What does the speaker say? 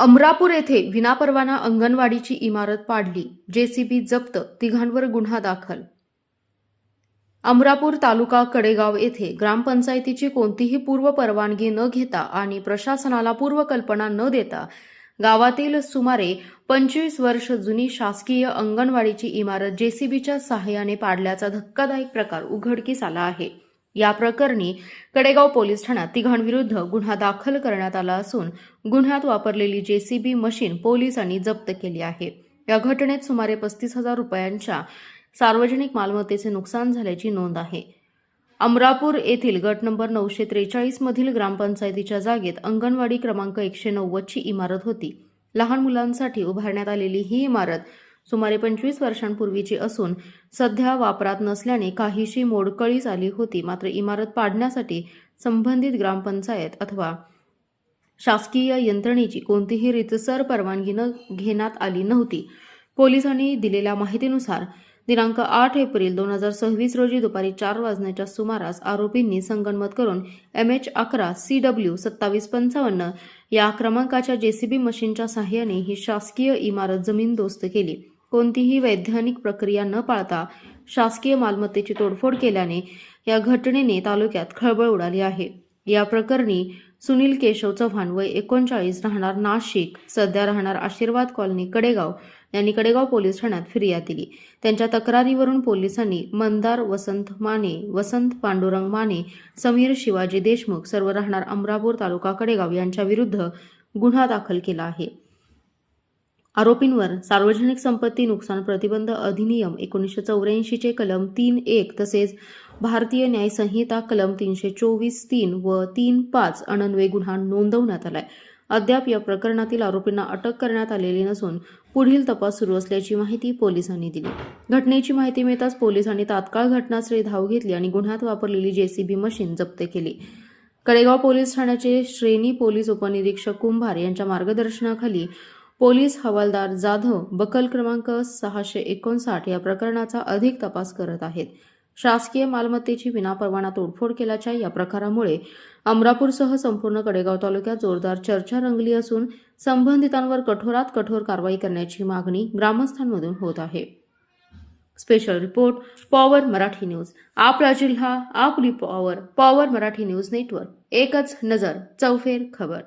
अमरापूर येथे विनापरवाना अंगणवाडीची इमारत पाडली, जेसीबी जप्त, तिघांवर गुन्हा दाखल. अमरापूर तालुका कडेगाव येथे ग्रामपंचायतीची कोणतीही पूर्व परवानगी न घेता आणि प्रशासनाला पूर्वकल्पना न देता गावातील सुमारे 25 वर्ष जुनी शासकीय अंगणवाडीची इमारत जेसीबीच्या सहाय्याने पाडल्याचा धक्कादायक प्रकार उघडकीस आला आहे. या प्रकरणी कडेगाव पोलीस ठाण्यात तिघांविरुद्ध गुन्हा दाखल करण्यात आला असून गुन्ह्यात वापरलेली जेसीबी मशीन पोलिसांनी जप्त केली आहे. या घटनेत सुमारे 35,000 रुपयांच्या सार्वजनिक मालमत्तेचे नुकसान झाल्याची नोंद आहे. अमरापूर येथील गट नंबर 943 मधील ग्रामपंचायतीच्या जागेत अंगणवाडी क्रमांक 190 ची इमारत होती. लहान मुलांसाठी उभारण्यात आलेली ही इमारत सुमारे 25 वर्षांपूर्वीची असून सध्या वापरात नसल्याने काहीशी मोडकळीस आली होती. मात्र इमारत पाडण्यासाठी संबंधित ग्रामपंचायत अथवा शासकीय यंत्रणेची कोणतीही रीतसर परवानगी घेण्यात आली नव्हती. पोलिसांनी दिलेल्या माहितीनुसार दिनांक 8 एप्रिल 2026 रोजी दुपारी 4 वाजण्याच्या सुमारास आरोपींनी संगनमत करून MH11 CW 2755 या क्रमांकाच्या जेसीबी मशीनच्या सहाय्याने ही शासकीय इमारत जमीनदोस्त केली. कोणतीही वैधानिक प्रक्रिया न पाळता शासकीय मालमत्तेची तोडफोड केल्याने या घटनेने तालुक्यात खळबळ उडाली आहे. या प्रकरणी सुनील केशव चव्हाण वय 39 राहणार नाशिक, सध्या राहणार आशीर्वाद कॉलनी कडेगाव यांनी कडेगाव पोलीस ठाण्यात फिर्याद दिली. त्यांच्या तक्रारीवरून पोलिसांनी मंदार वसंत माने, वसंत पांडुरंग माने, समीर शिवाजी देशमुख सर्व राहणार अमरापूर तालुका कडेगाव यांच्या विरुद्ध गुन्हा दाखल केला आहे. आरोपींवर सार्वजनिक संपत्ती नुकसान प्रतिबंध अधिनियम 1984 चे कलम 3.1 तसेच भारतीय न्याय संहिता कलम 324(3) व 3.5 अन्वये गुन्हा नोंदवण्यात आलाय. अद्याप या प्रकरणातील आरोपींना अटक करण्यात आलेली नसून पुढील तपास सुरू असल्याची माहिती पोलिसांनी दिली. घटनेची माहिती मिळताच पोलिसांनी तात्काळ घटनास्थळी धाव घेतली आणि गुन्ह्यात वापरलेली जेसीबी मशीन जप्त केली. कडेगाव पोलीस ठाण्याचे श्रेणी पोलीस उपनिरीक्षक कुंभार यांच्या मार्गदर्शनाखाली पोलीस हवालदार जाधव बकल क्रमांक 659 या प्रकरणाचा अधिक तपास करत आहेत. शासकीय मालमत्तेची विनापरवाना तोडफोड केल्याच्या या प्रकारामुळे अमरापूरसह संपूर्ण कडेगाव तालुक्यात जोरदार चर्चा रंगली असून संबंधितांवर कठोरात कठोर कारवाई करण्याची मागणी ग्रामस्थांमधून होत आहे. Special report power Marathi news. आपला जिल्हा आपली power. Power Marathi news network. एकच नजर चौफेर खबर.